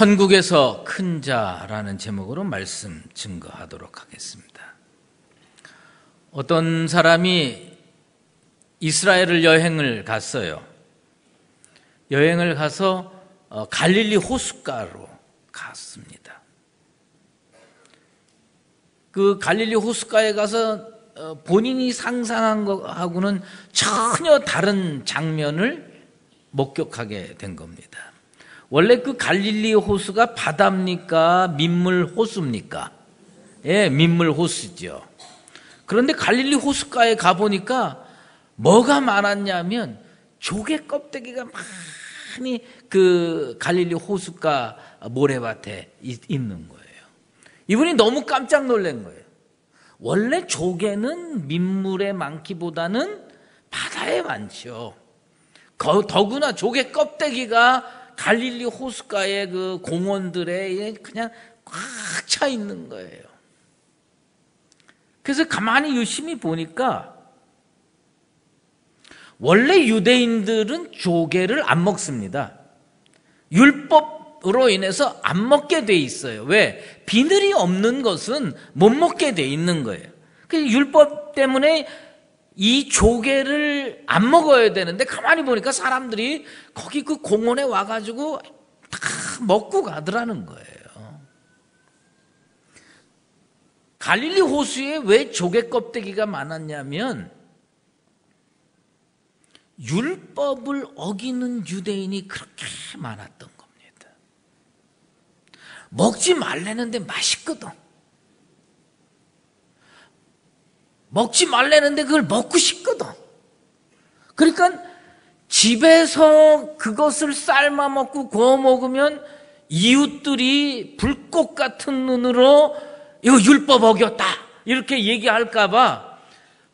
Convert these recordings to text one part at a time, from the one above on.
천국에서 큰 자라는 제목으로 말씀 증거하도록 하겠습니다. 어떤 사람이 이스라엘을 여행을 갔어요. 여행을 가서 갈릴리 호숫가로 갔습니다. 그 갈릴리 호숫가에 가서 본인이 상상한 것하고는 전혀 다른 장면을 목격하게 된 겁니다. 원래 그 갈릴리 호수가 바다입니까? 민물 호수입니까? 예, 민물 호수죠. 그런데 갈릴리 호숫가에 가보니까 뭐가 많았냐면 조개 껍데기가 많이 그 갈릴리 호숫가 모래밭에 있는 거예요. 이분이 너무 깜짝 놀란 거예요. 원래 조개는 민물에 많기보다는 바다에 많죠. 더구나 조개 껍데기가 갈릴리 호숫가의 그 공원들에 그냥 꽉 차 있는 거예요. 그래서 가만히 유심히 보니까 원래 유대인들은 조개를 안 먹습니다. 율법으로 인해서 안 먹게 돼 있어요. 왜? 비늘이 없는 것은 못 먹게 돼 있는 거예요. 그 율법 때문에 이 조개를 안 먹어야 되는데 가만히 보니까 사람들이 거기 그 공원에 와가지고 다 먹고 가더라는 거예요. 갈릴리 호수에 왜 조개 껍데기가 많았냐면 율법을 어기는 유대인이 그렇게 많았던 겁니다. 먹지 말라는데 맛있거든. 먹지 말라는데 그걸 먹고 싶거든. 그러니까 집에서 그것을 삶아 먹고 구워 먹으면 이웃들이 불꽃 같은 눈으로 이거 율법 어겼다 이렇게 얘기할까 봐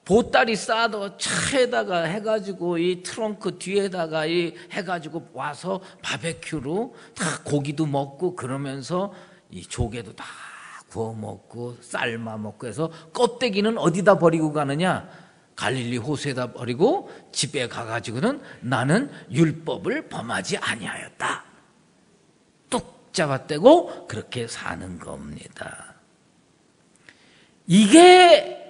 보따리 싸도 차에다가 해가지고 이 트렁크 뒤에다가 해가지고 와서 바베큐로 다 고기도 먹고 그러면서 이 조개도 다 구워 먹고 삶아 먹고 해서 껍데기는 어디다 버리고 가느냐? 갈릴리 호수에다 버리고 집에 가가지고는 나는 율법을 범하지 아니하였다. 뚝 잡아떼고 그렇게 사는 겁니다. 이게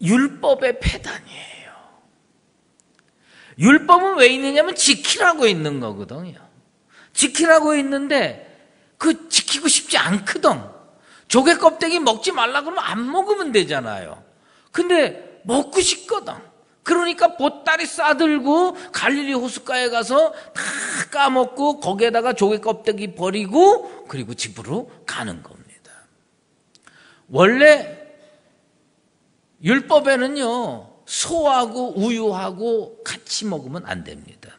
율법의 폐단이에요. 율법은 왜 있느냐면 지키라고 있는 거거든요. 지키라고 있는데 그 지키고 싶지 않거든. 조개 껍데기 먹지 말라 그러면 안 먹으면 되잖아요. 근데 먹고 싶거든. 그러니까 보따리 싸들고 갈릴리 호숫가에 가서 다 까먹고 거기에다가 조개 껍데기 버리고 그리고 집으로 가는 겁니다. 원래 율법에는요 소하고 우유하고 같이 먹으면 안 됩니다.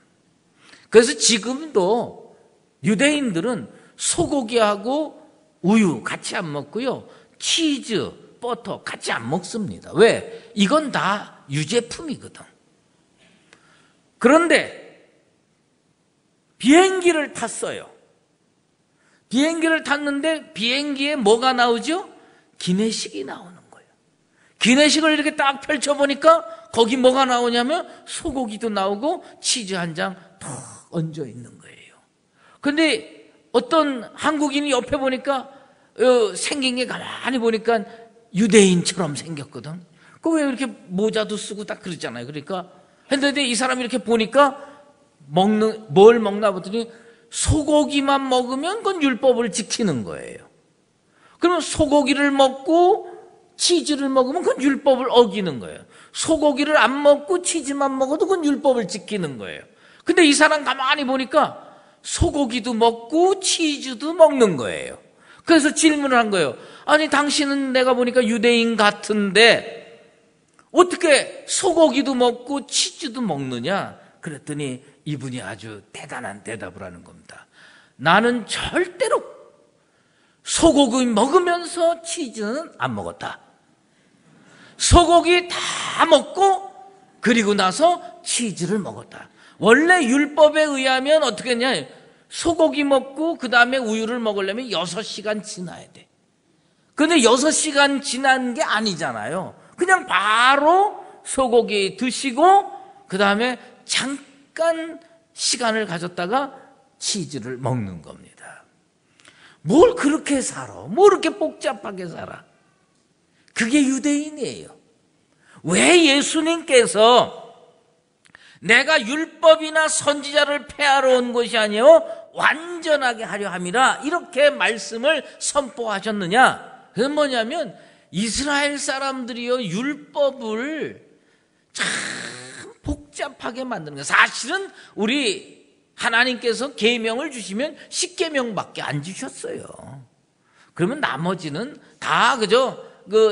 그래서 지금도 유대인들은 소고기하고 우유 같이 안 먹고요 치즈, 버터 같이 안 먹습니다. 왜? 이건 다 유제품이거든. 그런데 비행기를 탔어요. 비행기를 탔는데 비행기에 뭐가 나오죠? 기내식이 나오는 거예요. 기내식을 이렇게 딱 펼쳐보니까 거기 뭐가 나오냐면 소고기도 나오고 치즈 한 장 턱 얹어 있는 거예요. 근데 어떤 한국인이 옆에 보니까 생긴 게 가만히 보니까 유대인처럼 생겼거든. 그 왜 이렇게 모자도 쓰고 딱 그러잖아요. 그러니까 했는데 이 사람이 이렇게 보니까 뭘 먹나 보더니 소고기만 먹으면 그건 율법을 지키는 거예요. 그러면 소고기를 먹고 치즈를 먹으면 그건 율법을 어기는 거예요. 소고기를 안 먹고 치즈만 먹어도 그건 율법을 지키는 거예요. 근데 이 사람 가만히 보니까 소고기도 먹고 치즈도 먹는 거예요. 그래서 질문을 한 거예요. 아니 당신은 내가 보니까 유대인 같은데 어떻게 소고기도 먹고 치즈도 먹느냐? 그랬더니 이분이 아주 대단한 대답을 하는 겁니다. 나는 절대로 소고기 먹으면서 치즈는 안 먹었다. 소고기 다 먹고 그리고 나서 치즈를 먹었다. 원래 율법에 의하면 어떻게 했냐? 소고기 먹고 그 다음에 우유를 먹으려면 6시간 지나야 돼. 근데 6시간 지난 게 아니잖아요. 그냥 바로 소고기 드시고 그 다음에 잠깐 시간을 가졌다가 치즈를 먹는 겁니다. 뭘 그렇게 살아? 뭘 그렇게 복잡하게 살아? 그게 유대인이에요. 왜 예수님께서 내가 율법이나 선지자를 폐하러 온 것이 아니요 완전하게 하려 함이라 이렇게 말씀을 선포하셨느냐? 그건 뭐냐면 이스라엘 사람들이요 율법을 참 복잡하게 만드는 거예요. 사실은 우리 하나님께서 계명을 주시면 10계명밖에 안 주셨어요. 그러면 나머지는 다 그저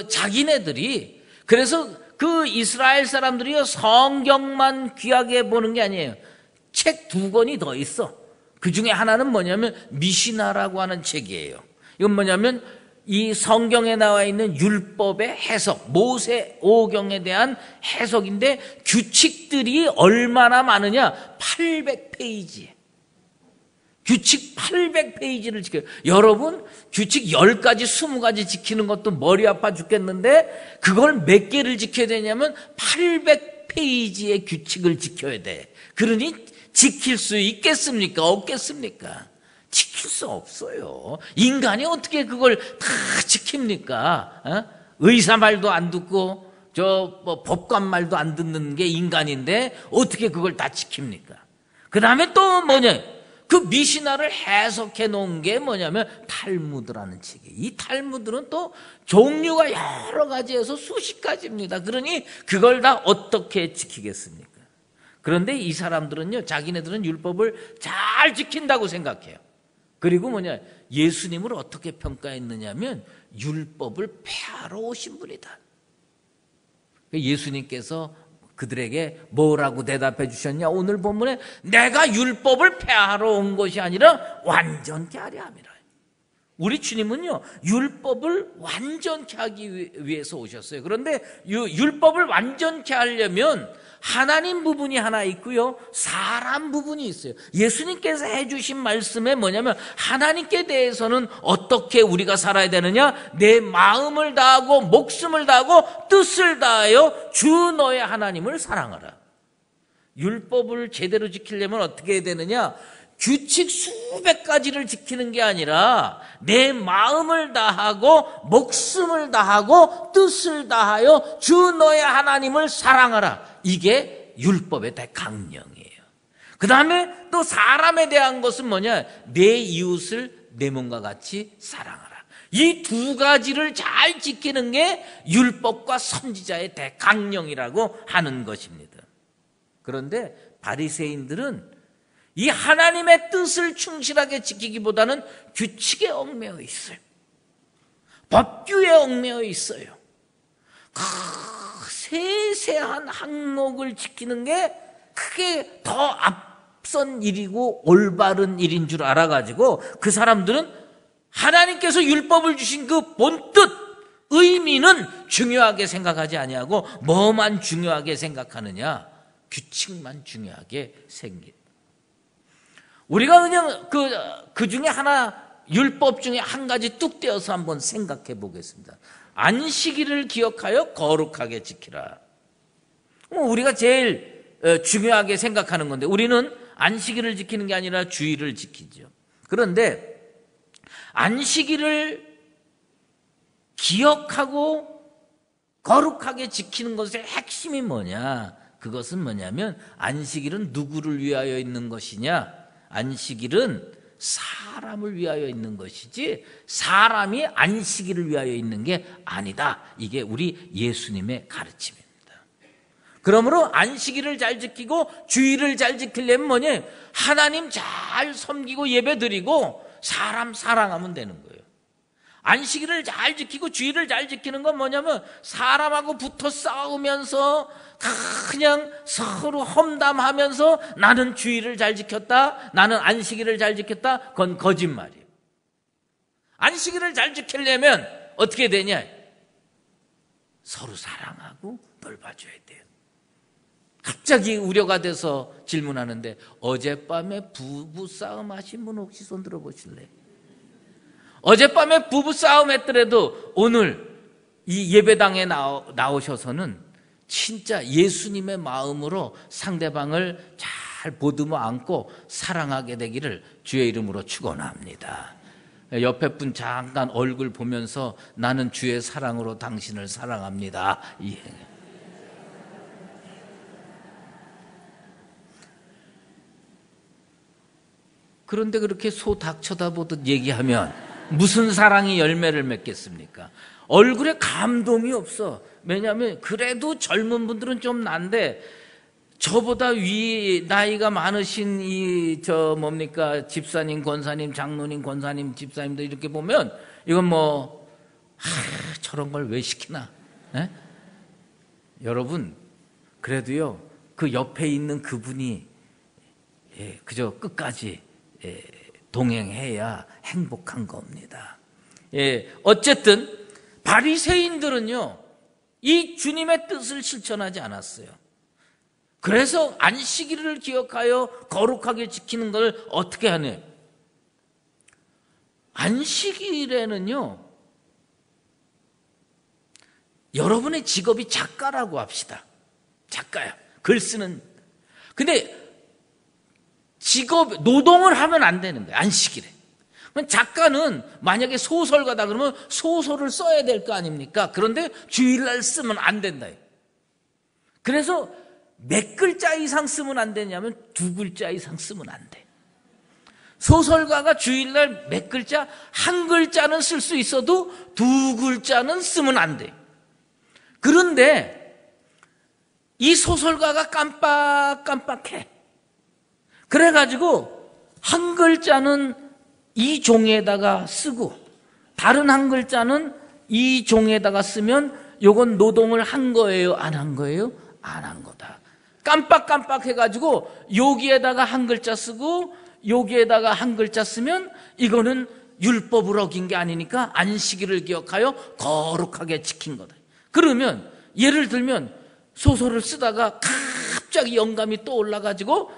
자기네들이, 그래서 그 이스라엘 사람들이요 성경만 귀하게 보는 게 아니에요. 책 2권이 더 있어. 그 중에 하나는 뭐냐면 미시나라고 하는 책이에요. 이건 뭐냐면 이 성경에 나와 있는 율법의 해석, 모세오경에 대한 해석인데 규칙들이 얼마나 많으냐? 800페이지. 규칙 800페이지를 지켜요. 여러분 규칙 10가지 20가지 지키는 것도 머리 아파 죽겠는데 그걸 몇 개를 지켜야 되냐면 800페이지의 규칙을 지켜야 돼. 그러니 지킬 수 있겠습니까? 없겠습니까? 지킬 수 없어요. 인간이 어떻게 그걸 다 지킵니까? 의사 말도 안 듣고 법관 말도 안 듣는 게 인간인데 어떻게 그걸 다 지킵니까? 그 다음에 또 뭐냐? 그 미시나를 해석해 놓은 게 뭐냐면 탈무드라는 책이에요. 이 탈무드는 또 종류가 여러 가지에서 수십 가지입니다. 그러니 그걸 다 어떻게 지키겠습니까? 그런데 이 사람들은요, 자기네들은 율법을 잘 지킨다고 생각해요. 그리고 뭐냐, 예수님을 어떻게 평가했느냐면 율법을 폐하러 오신 분이다. 예수님께서 그들에게 뭐라고 대답해 주셨냐? 오늘 본문에 내가 율법을 폐하러 온 것이 아니라 완전케 하려 함이라. 우리 주님은요 율법을 완전케 하기 위해서 오셨어요. 그런데 율법을 완전케 하려면 하나님 부분이 하나 있고요 사람 부분이 있어요. 예수님께서 해주신 말씀에 뭐냐면 하나님께 대해서는 어떻게 우리가 살아야 되느냐? 내 마음을 다하고 목숨을 다하고 뜻을 다하여 주 너의 하나님을 사랑하라. 율법을 제대로 지키려면 어떻게 해야 되느냐? 규칙 수백 가지를 지키는 게 아니라 내 마음을 다하고 목숨을 다하고 뜻을 다하여 주 너의 하나님을 사랑하라. 이게 율법의 대강령이에요. 그 다음에 또 사람에 대한 것은 뭐냐? 내 이웃을 내 몸과 같이 사랑하라. 이 2가지를 잘 지키는 게 율법과 선지자의 대강령이라고 하는 것입니다. 그런데 바리새인들은 이 하나님의 뜻을 충실하게 지키기보다는 규칙에 얽매여 있어요. 법규에 얽매여 있어요. 세세한 항목을 지키는 게 크게 더 앞선 일이고 올바른 일인 줄 알아가지고 그 사람들은 하나님께서 율법을 주신 그 본뜻, 의미는 중요하게 생각하지 아니하고 뭐만 중요하게 생각하느냐? 규칙만 중요하게 생깁니다. 우리가 그냥 그 중에 하나, 율법 중에 한 가지 뚝 떼어서 한번 생각해 보겠습니다. 안식일을 기억하여 거룩하게 지키라. 우리가 제일 중요하게 생각하는 건데 우리는 안식일을 지키는 게 아니라 주일을 지키죠. 그런데 안식일을 기억하고 거룩하게 지키는 것의 핵심이 뭐냐? 그것은 뭐냐면 안식일은 누구를 위하여 있는 것이냐? 안식일은 사람을 위하여 있는 것이지 사람이 안식일을 위하여 있는 게 아니다. 이게 우리 예수님의 가르침입니다. 그러므로 안식일을 잘 지키고 주일을 잘 지키려면 뭐냐? 하나님 잘 섬기고 예배드리고 사람 사랑하면 되는 거예요. 안식일을 잘 지키고 주일을 잘 지키는 건 뭐냐면 사람하고 붙어 싸우면서 다 그냥 서로 험담하면서 나는 주일을 잘 지켰다, 나는 안식일을 잘 지켰다, 그건 거짓말이에요. 안식일을 잘 지키려면 어떻게 되냐? 서로 사랑하고 돌봐줘야 돼요. 갑자기 우려가 돼서 질문하는데 어젯밤에 부부싸움 하신 분 혹시 손 들어보실래요? 어젯밤에 부부싸움 했더라도 오늘 이 예배당에 나오셔서는 진짜 예수님의 마음으로 상대방을 잘 보듬어 안고 사랑하게 되기를 주의 이름으로 축원합니다. 옆에 분 잠깐 얼굴 보면서 나는 주의 사랑으로 당신을 사랑합니다. 그런데 그렇게 소 닭 쳐다보듯 얘기하면 무슨 사랑이 열매를 맺겠습니까? 얼굴에 감동이 없어. 왜냐하면 그래도 젊은 분들은 좀 난데 저보다 나이가 많으신 집사님, 권사님, 장로님, 권사님, 집사님들 이렇게 보면 이건 저런 걸 왜 시키나? 네? 여러분, 그래도요, 그 옆에 있는 그분이 그저 끝까지 동행해야 행복한 겁니다. 어쨌든 바리새인들은요, 이 주님의 뜻을 실천하지 않았어요. 그래서 안식일을 기억하여 거룩하게 지키는 걸 어떻게 하냐? 안식일에는요, 여러분의 직업이 작가라고 합시다. 작가야. 글 쓰는. 근데 노동을 하면 안 되는 거예요. 안식일에. 작가는 만약에 소설가다 그러면 소설을 써야 될 거 아닙니까? 그런데 주일날 쓰면 안 된다. 그래서 몇 글자 이상 쓰면 안 되냐면 2글자 이상 쓰면 안 돼. 소설가가 주일날 몇 글자? 1글자는 쓸 수 있어도 2글자는 쓰면 안 돼. 그런데 이 소설가가 깜빡깜빡해. 그래가지고 1글자는 이 종이에다가 쓰고 다른 1글자는 이 종이에다가 쓰면 요건 노동을 한 거예요? 안 한 거예요? 안 한 거다. 깜빡깜빡 해가지고 여기에다가 1글자 쓰고 여기에다가 1글자 쓰면 이거는 율법을 어긴 게 아니니까 안식일을 기억하여 거룩하게 지킨 거다. 그러면 예를 들면 소설을 쓰다가 갑자기 영감이 떠올라가지고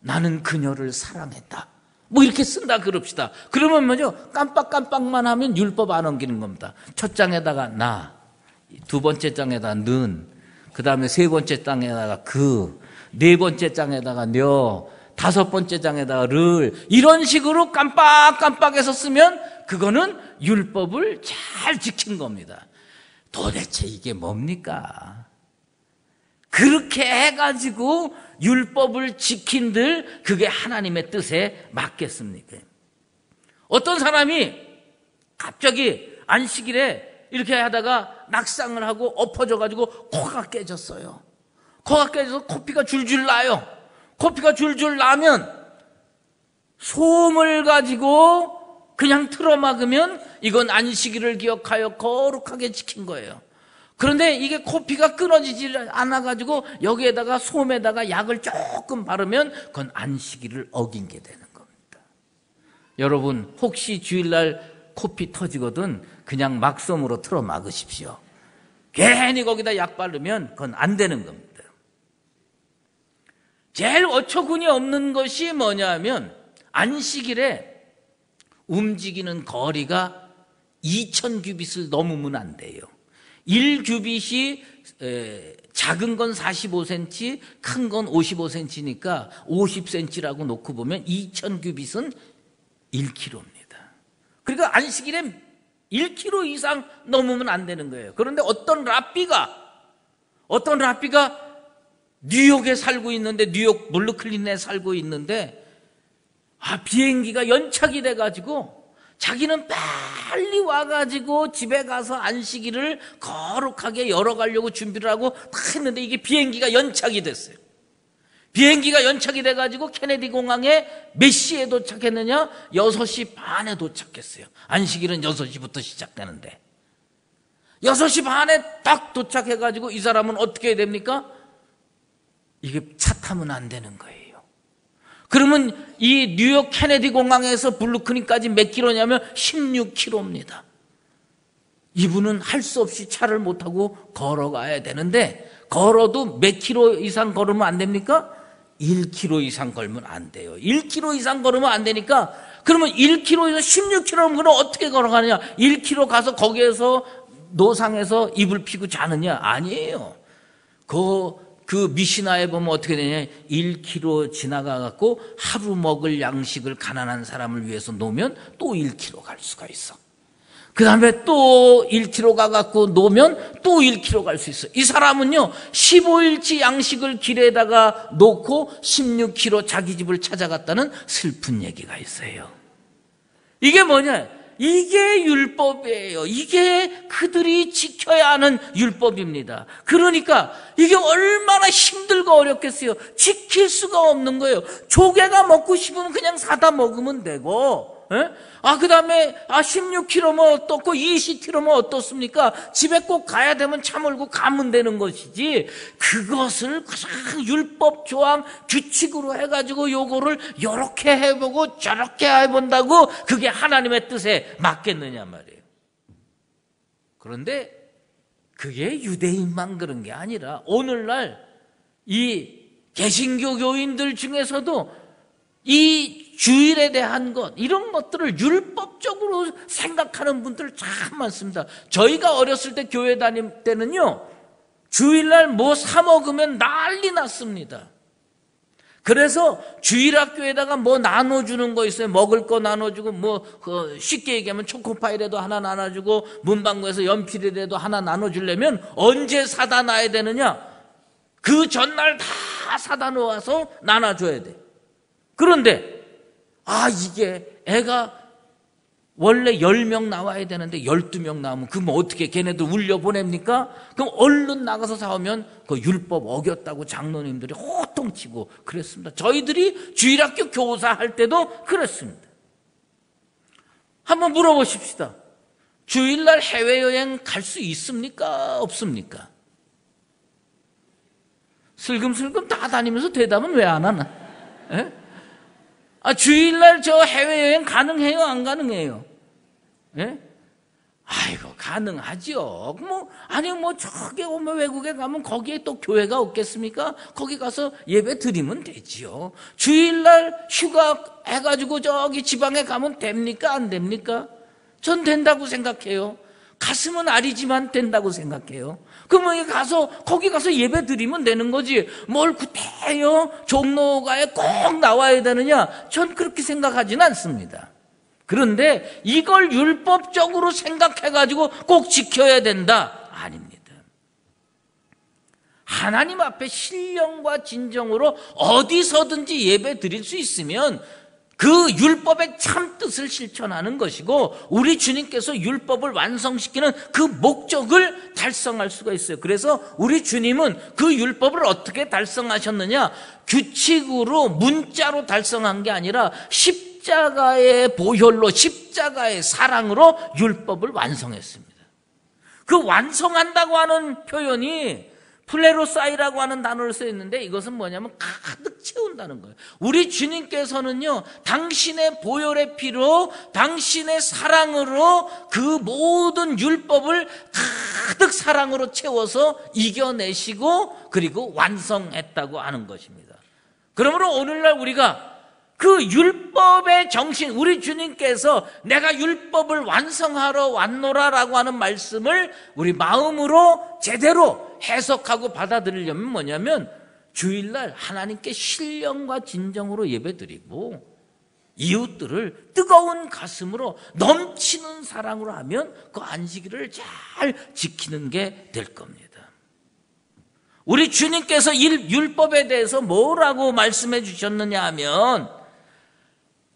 나는 그녀를 사랑했다. 이렇게 쓴다 그럽시다. 그러면 뭐죠? 깜빡깜빡만 하면 율법 안 엉기는 겁니다. 첫 장에다가 나, 2번째 장에다가 는, 그 다음에 3번째 장에다가 그, 4번째 장에다가 녀, 5번째 장에다가 를, 이런 식으로 깜빡깜빡해서 쓰면 그거는 율법을 잘 지킨 겁니다. 도대체 이게 뭡니까? 그렇게 해가지고 율법을 지킨들 그게 하나님의 뜻에 맞겠습니까? 어떤 사람이 갑자기 안식일에 이렇게 하다가 낙상을 하고 엎어져가지고 코가 깨졌어요. 코가 깨져서 코피가 줄줄 나요. 코피가 줄줄 나면 소음을 가지고 그냥 틀어막으면 이건 안식일을 기억하여 거룩하게 지킨 거예요. 그런데 이게 코피가 끊어지지 않아가지고 여기에다가 솜에다가 약을 조금 바르면 그건 안식일을 어긴 게 되는 겁니다. 여러분 혹시 주일날 코피 터지거든 그냥 막솜으로 틀어 막으십시오. 괜히 거기다 약 바르면 그건 안 되는 겁니다. 제일 어처구니 없는 것이 뭐냐면 안식일에 움직이는 거리가 2000규빗을 넘으면 안 돼요. 1규빗이 작은 건 45cm, 큰 건 55cm니까 50cm라고 놓고 보면 2000규빗은 1km입니다. 그러니까 안식일에 1km 이상 넘으면 안 되는 거예요. 그런데 어떤 랍비가 뉴욕에 살고 있는데, 뉴욕 블루클린에 살고 있는데 비행기가 연착이 돼가지고 자기는 빨리 와가지고 집에 가서 안식일을 거룩하게 열어가려고 준비를 하고 딱 했는데 이게 비행기가 연착이 됐어요. 비행기가 연착이 돼가지고 케네디 공항에 몇 시에 도착했느냐? 6시 반에 도착했어요. 안식일은 6시부터 시작되는데 6시 반에 딱 도착해가지고 이 사람은 어떻게 해야 됩니까? 이게 차 타면 안 되는 거예요. 그러면 이 뉴욕 케네디 공항에서 블루클린까지 몇 킬로냐면 16km입니다. 이분은 할 수 없이 차를 못 타고 걸어가야 되는데 걸어도 몇 킬로 이상 걸으면 안 됩니까? 1km 이상 걸으면 안 돼요. 1km 이상 걸으면 안 되니까 그러면 1km에서 16km면 그럼 어떻게 걸어가느냐? 1km 가서 거기에서 노상에서 이불 피고 자느냐? 아니에요. 그 그 미시나에 보면 어떻게 되냐, 1km 지나가 갖고 하루 먹을 양식을 가난한 사람을 위해서 놓으면 또 1km 갈 수가 있어. 그 다음에 또 1km 가갖고 놓으면 또 1km 갈 수 있어. 이 사람은요 15일치 양식을 길에다가 놓고 16km 자기 집을 찾아갔다는 슬픈 얘기가 있어요. 이게 뭐냐, 이게 율법이에요. 이게 그들이 지켜야 하는 율법입니다. 그러니까 이게 얼마나 힘들고 어렵겠어요. 지킬 수가 없는 거예요. 조개가 먹고 싶으면 그냥 사다 먹으면 되고, 그 다음에 16km면 어떻고 20km면 어떻습니까? 집에 꼭 가야 되면 차 몰고 가면 되는 것이지, 그것을 그냥 율법 조항 규칙으로 해가지고 요거를 요렇게 해보고 저렇게 해본다고 그게 하나님의 뜻에 맞겠느냐 말이에요. 그런데 그게 유대인만 그런 게 아니라 오늘날 이 개신교 교인들 중에서도 이 주일에 대한 것, 이런 것들을 율법적으로 생각하는 분들 참 많습니다. 저희가 어렸을 때 교회 다닐 때는요 주일날 뭐 사 먹으면 난리 났습니다. 그래서 주일학교에다가 뭐 나눠주는 거 있어요. 먹을 거 나눠주고, 쉽게 얘기하면 초코파이라도 하나 나눠주고, 문방구에서 연필이라도 하나 나눠주려면 언제 사다 놔야 되느냐, 그 전날 다 사다 놓아서 나눠줘야 돼. 그런데 이게 애가 원래 10명 나와야 되는데 12명 나오면 그럼 어떻게 걔네들 울려 보냅니까? 그럼 얼른 나가서 사오면 그 율법 어겼다고 장로님들이 호통치고 그랬습니다. 저희들이 주일학교 교사할 때도 그랬습니다. 한번 물어보십시다. 주일날 해외여행 갈 수 있습니까? 없습니까? 슬금슬금 다 다니면서 대답은 왜 안 하나? 주일날 저 해외여행 가능해요? 안 가능해요? 아이고, 가능하죠. 저기 외국에 가면 거기에 또 교회가 없겠습니까? 거기 가서 예배 드리면 되지요. 주일날 휴가 해가지고 저기 지방에 가면 됩니까? 안 됩니까? 전 된다고 생각해요. 가슴은 아리지만 된다고 생각해요. 그러면 거기 가서 예배 드리면 되는 거지. 뭘 구태여 종로가에 꼭 나와야 되느냐? 전 그렇게 생각하지는 않습니다. 그런데 이걸 율법적으로 생각해가지고 꼭 지켜야 된다? 아닙니다. 하나님 앞에 신령과 진정으로 어디서든지 예배 드릴 수 있으면 그 율법의 참 뜻을 실천하는 것이고, 우리 주님께서 율법을 완성시키는 그 목적을 달성할 수가 있어요. 그래서 우리 주님은 그 율법을 어떻게 달성하셨느냐, 규칙으로 문자로 달성한 게 아니라 십자가의 보혈로, 십자가의 사랑으로 율법을 완성했습니다. 그 완성한다고 하는 표현이 플레로사이라고 하는 단어를 쓰였는데, 이것은 뭐냐면 가득 채운다는 거예요. 우리 주님께서는요 당신의 보혈의 피로, 당신의 사랑으로 그 모든 율법을 가득 사랑으로 채워서 이겨내시고 그리고 완성했다고 하는 것입니다. 그러므로 오늘날 우리가 그 율법의 정신, 우리 주님께서 내가 율법을 완성하러 왔노라라고 하는 말씀을 우리 마음으로 제대로 해석하고 받아들이려면 뭐냐면, 주일날 하나님께 신령과 진정으로 예배드리고 이웃들을 뜨거운 가슴으로 넘치는 사랑으로 하면 그 안식일을 잘 지키는 게 될 겁니다. 우리 주님께서 율법에 대해서 뭐라고 말씀해 주셨느냐 하면,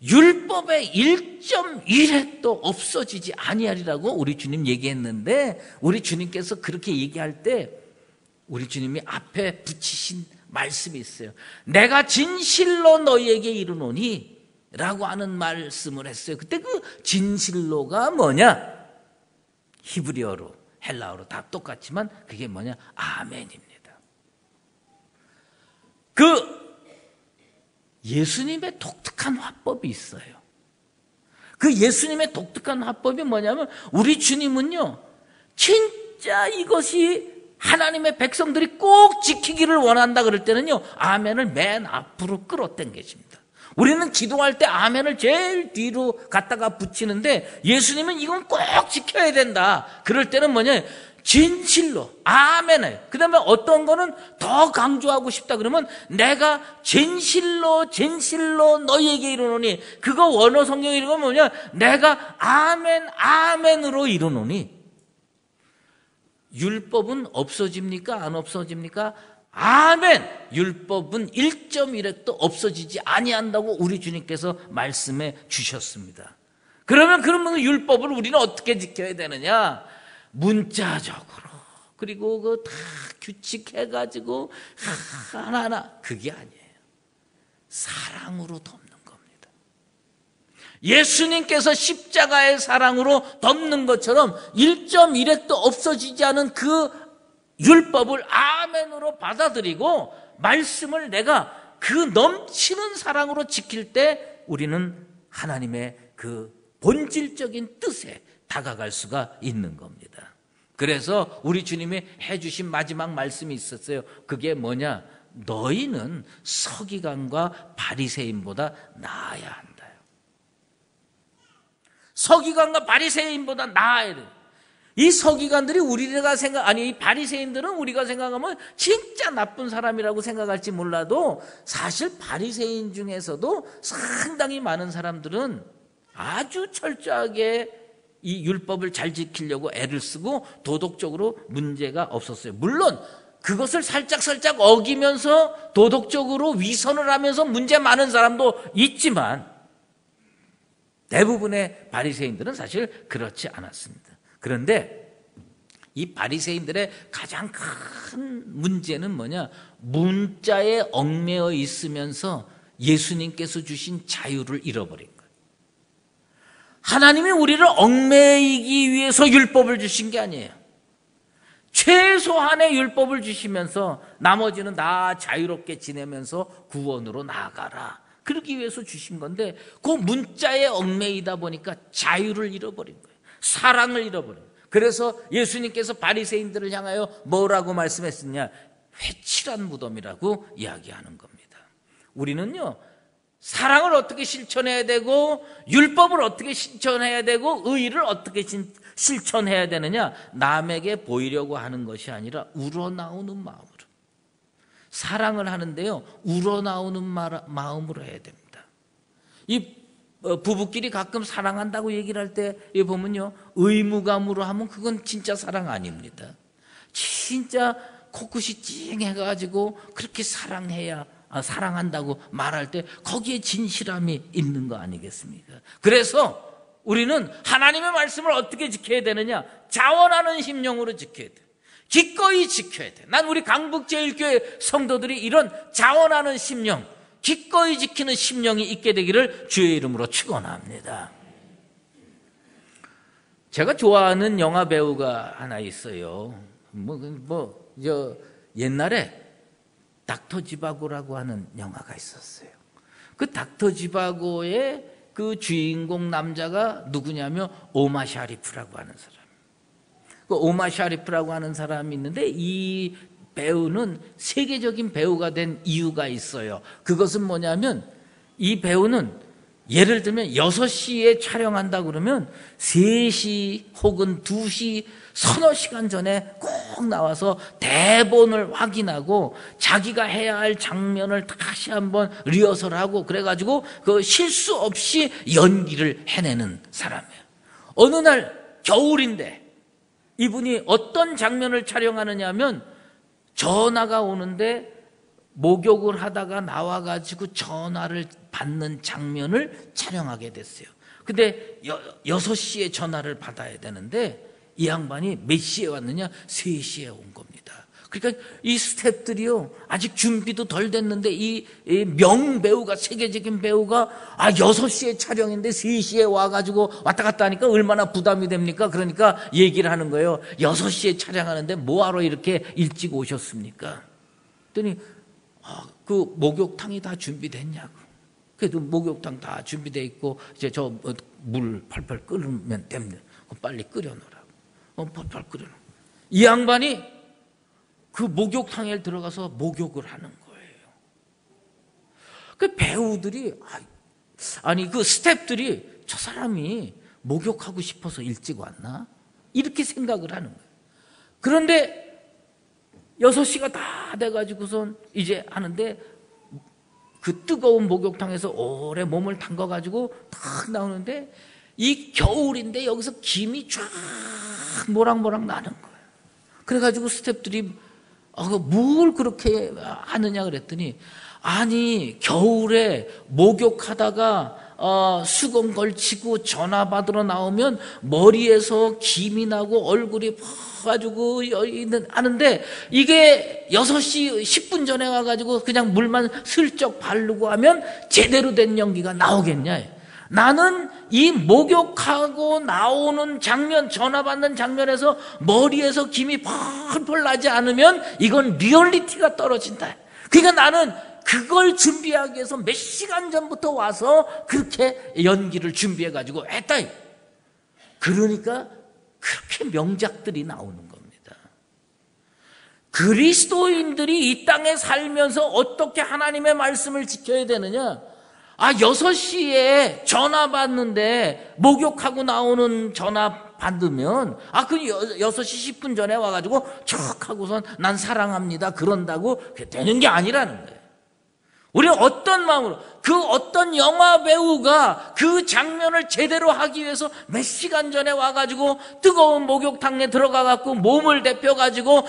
율법의 1.1획도 없어지지 아니하리라고 우리 주님 얘기했는데, 우리 주님께서 그렇게 얘기할 때 우리 주님이 앞에 붙이신 말씀이 있어요. 내가 진실로 너희에게 이르노니 라고 하는 말씀을 했어요. 그때 그 진실로가 뭐냐? 히브리어로, 헬라어로 다 똑같지만 그게 뭐냐? 아멘입니다. 예수님의 독특한 화법이 있어요. 그 예수님의 독특한 화법이 뭐냐면, 우리 주님은요 진짜 이것이 하나님의 백성들이 꼭 지키기를 원한다 그럴 때는요 아멘을 맨 앞으로 끌어당기십니다. 우리는 기도할 때 아멘을 제일 뒤로 갖다가 붙이는데, 예수님은 이건 꼭 지켜야 된다 그럴 때는 뭐냐, 진실로 아멘을. 그 다음에 어떤 거는 더 강조하고 싶다 그러면 내가 진실로 너희에게 이르노니, 그거 원어 성경에 읽으면 뭐냐, 내가 아멘 아멘으로 이르노니. 율법은 없어집니까? 안 없어집니까? 아멘. 율법은 1.1획도 없어지지 아니한다고 우리 주님께서 말씀해 주셨습니다. 그러면 율법을 우리는 어떻게 지켜야 되느냐? 문자적으로, 그리고 그 다 규칙해가지고 하나하나, 그게 아니에요. 사랑으로 덮는 겁니다. 예수님께서 십자가의 사랑으로 덮는 것처럼 1.1획도 없어지지 않은 그 율법을 아멘으로 받아들이고 말씀을 내가 그 넘치는 사랑으로 지킬 때 우리는 하나님의 그 본질적인 뜻에 다가갈 수가 있는 겁니다. 그래서 우리 주님이 해주신 마지막 말씀이 있었어요. 그게 뭐냐? 너희는 서기관과 바리새인보다 나아야 한다요. 서기관과 바리새인보다 나아야 돼요. 이 서기관들이 우리가 이 바리새인들은 우리가 생각하면 진짜 나쁜 사람이라고 생각할지 몰라도, 사실 바리새인 중에서도 상당히 많은 사람들은 아주 철저하게 이 율법을 잘 지키려고 애를 쓰고 도덕적으로 문제가 없었어요. 물론 그것을 살짝 어기면서 도덕적으로 위선을 하면서 문제 많은 사람도 있지만 대부분의 바리새인들은 사실 그렇지 않았습니다. 그런데 이 바리새인들의 가장 큰 문제는 뭐냐? 문자에 얽매여 있으면서 예수님께서 주신 자유를 잃어버린 거예요. 하나님이 우리를 얽매이기 위해서 율법을 주신 게 아니에요. 최소한의 율법을 주시면서 나머지는 다 자유롭게 지내면서 구원으로 나아가라, 그러기 위해서 주신 건데, 그 문자에 얽매이다 보니까 자유를 잃어버린 거예요. 사랑을 잃어버린 거예요. 그래서 예수님께서 바리새인들을 향하여 뭐라고 말씀했느냐? 회칠한 무덤이라고 이야기하는 겁니다. 우리는요, 사랑을 어떻게 실천해야 되고 율법을 어떻게 실천해야 되고 의를 어떻게 실천해야 되느냐? 남에게 보이려고 하는 것이 아니라 우러나오는 마음으로. 사랑을 하는데요, 우러나오는 마음으로 해야 됩니다. 이 부부끼리 가끔 사랑한다고 얘기를 할 때 보면요, 의무감으로 하면 그건 진짜 사랑 아닙니다. 진짜 코끝이 찡해가지고 그렇게 사랑한다고 말할 때 거기에 진실함이 있는 거 아니겠습니까? 그래서 우리는 하나님의 말씀을 어떻게 지켜야 되느냐? 자원하는 심령으로 지켜야 돼. 기꺼이 지켜야 돼. 난 우리 강북제일교회 성도들이 이런 자원하는 심령, 기꺼이 지키는 심령이 있게 되기를 주의 이름으로 축원합니다. 제가 좋아하는 영화 배우가 하나 있어요. 옛날에 닥터 지바고라고 하는 영화가 있었어요. 그 닥터 지바고의 그 주인공 남자가 누구냐면 오마 샤리프라고 하는 사람. 그 오마 샤리프라고 하는 사람이 있는데, 이 배우는 세계적인 배우가 된 이유가 있어요. 그것은 뭐냐면, 이 배우는 예를 들면 6시에 촬영한다 그러면 3시 혹은 2시 서너 시간 전에 꼭 나와서 대본을 확인하고 자기가 해야 할 장면을 다시 한번 리허설하고, 그래가지고 그 실수 없이 연기를 해내는 사람이에요. 어느 날 겨울인데 이분이 어떤 장면을 촬영하느냐 하면, 전화가 오는데 목욕을 하다가 나와가지고 전화를 받는 장면을 촬영하게 됐어요. 근데 6시에 전화를 받아야 되는데 이 양반이 몇 시에 왔느냐? 3시에 온 겁니다. 그러니까 이 스태프들이요, 아직 준비도 덜 됐는데 이 명배우가, 세계적인 배우가 6시에 촬영인데 3시에 와가지고 왔다 갔다 하니까 얼마나 부담이 됩니까? 그러니까 얘기를 하는 거예요. 6시에 촬영하는데 뭐하러 이렇게 일찍 오셨습니까? 그랬더니 그 목욕탕이 다 준비됐냐고. 그래도 목욕탕 다 준비돼 있고 이제 저 물 팔팔 끓으면 됩니다. 빨리 끓여놓으라고. 팔팔 끓여놓으라고. 이 양반이 그 목욕탕에 들어가서 목욕을 하는 거예요. 그 배우들이, 그 스태프들이, 저 사람이 목욕하고 싶어서 일찍 왔나? 이렇게 생각을 하는 거예요. 그런데 6시가 다 돼가지고선 이제 하는데 그 뜨거운 목욕탕에서 오래 몸을 담가가지고 탁 나오는데 이 겨울인데 여기서 김이 쫙 모락모락 나는 거예요. 그래가지고 스태프들이 뭘 그렇게 하느냐 그랬더니, 아니 겨울에 목욕하다가 수건 걸치고 전화 받으러 나오면 머리에서 김이 나고 얼굴이 퍼가지고 하는데 이게 6시 10분 전에 와가지고 그냥 물만 슬쩍 바르고 하면 제대로 된 연기가 나오겠냐. 나는 이 목욕하고 나오는 장면, 전화 받는 장면에서 머리에서 김이 펄펄 나지 않으면 이건 리얼리티가 떨어진다. 그러니까 나는 그걸 준비하기 위해서 몇 시간 전부터 와서 그렇게 연기를 준비해가지고 했다. 그러니까 그렇게 명작들이 나오는 겁니다. 그리스도인들이 이 땅에 살면서 어떻게 하나님의 말씀을 지켜야 되느냐? 6시에 전화 받는데 목욕하고 나오는 전화 받으면 그 6시 10분 전에 와가지고 척 하고선 난 사랑합니다 그런다고 되는 게 아니라는 거예요. 우리는 어떤 마음으로, 그 어떤 영화 배우가 그 장면을 제대로 하기 위해서 몇 시간 전에 와가지고 뜨거운 목욕탕에 들어가갖고 몸을 데펴가지고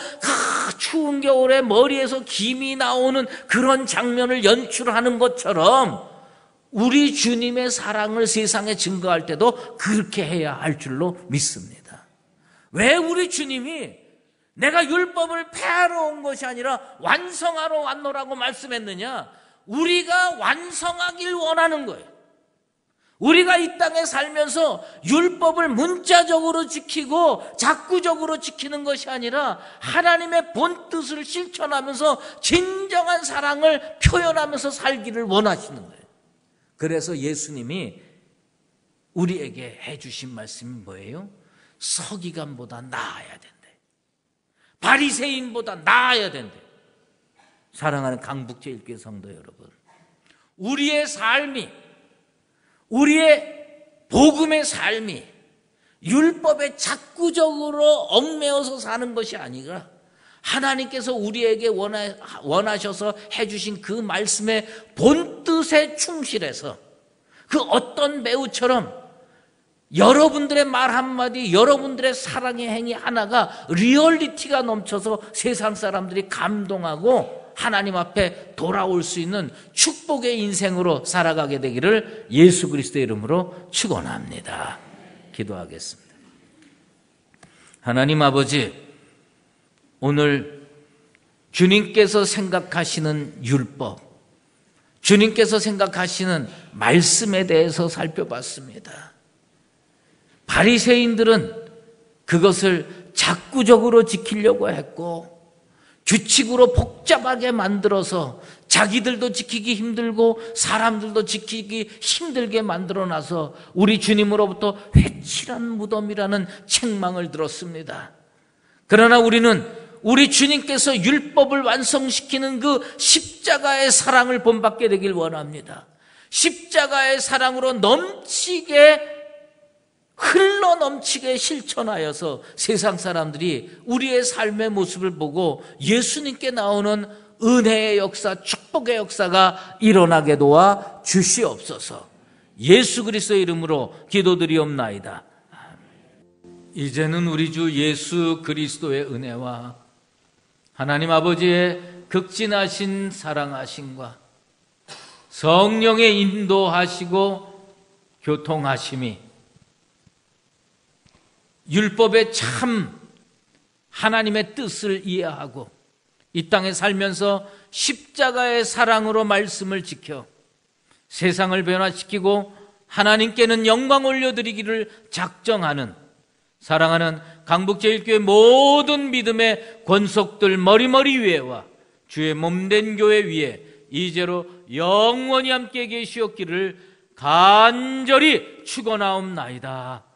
추운 겨울에 머리에서 김이 나오는 그런 장면을 연출하는 것처럼 우리 주님의 사랑을 세상에 증거할 때도 그렇게 해야 할 줄로 믿습니다. 왜 우리 주님이 내가 율법을 폐하러 온 것이 아니라 완성하러 왔노라고 말씀했느냐? 우리가 완성하길 원하는 거예요. 우리가 이 땅에 살면서 율법을 문자적으로 지키고 작구적으로 지키는 것이 아니라 하나님의 본뜻을 실천하면서 진정한 사랑을 표현하면서 살기를 원하시는 거예요. 그래서 예수님이 우리에게 해주신 말씀이 뭐예요? 서기관보다 나아야 된대. 바리새인보다 나아야 된대. 사랑하는 강북제일교회 성도 여러분, 우리의 삶이, 우리의 복음의 삶이 율법에 작구적으로 얽매여서 사는 것이 아니라 하나님께서 우리에게 원하셔서 해주신 그 말씀의 본뜻에 충실해서 그 어떤 배우처럼 여러분들의 말 한마디, 여러분들의 사랑의 행위 하나가 리얼리티가 넘쳐서 세상 사람들이 감동하고 하나님 앞에 돌아올 수 있는 축복의 인생으로 살아가게 되기를 예수 그리스도의 이름으로 축원합니다. 기도하겠습니다. 하나님 아버지, 오늘 주님께서 생각하시는 율법, 주님께서 생각하시는 말씀에 대해서 살펴봤습니다. 바리새인들은 그것을 작구적으로 지키려고 했고 규칙으로 복잡하게 만들어서 자기들도 지키기 힘들고 사람들도 지키기 힘들게 만들어놔서 우리 주님으로부터 회칠한 무덤이라는 책망을 들었습니다. 그러나 우리는 우리 주님께서 율법을 완성시키는 그 십자가의 사랑을 본받게 되길 원합니다. 십자가의 사랑으로 흘러 넘치게 실천하여서 세상 사람들이 우리의 삶의 모습을 보고 예수님께 나오는 은혜의 역사, 축복의 역사가 일어나게 도와 주시옵소서. 예수 그리스도의 이름으로 기도드리옵나이다. 이제는 우리 주 예수 그리스도의 은혜와 하나님 아버지의 극진하신 사랑하심과 성령의 인도하시고 교통하심이 율법의 참 하나님의 뜻을 이해하고 이 땅에 살면서 십자가의 사랑으로 말씀을 지켜 세상을 변화시키고 하나님께는 영광 올려드리기를 작정하는 사랑하는 강북제일교회 모든 믿음의 권속들 머리머리 위에와 주의 몸된 교회 위에 이제로 영원히 함께 계시옵기를 간절히 축원하옵나이다.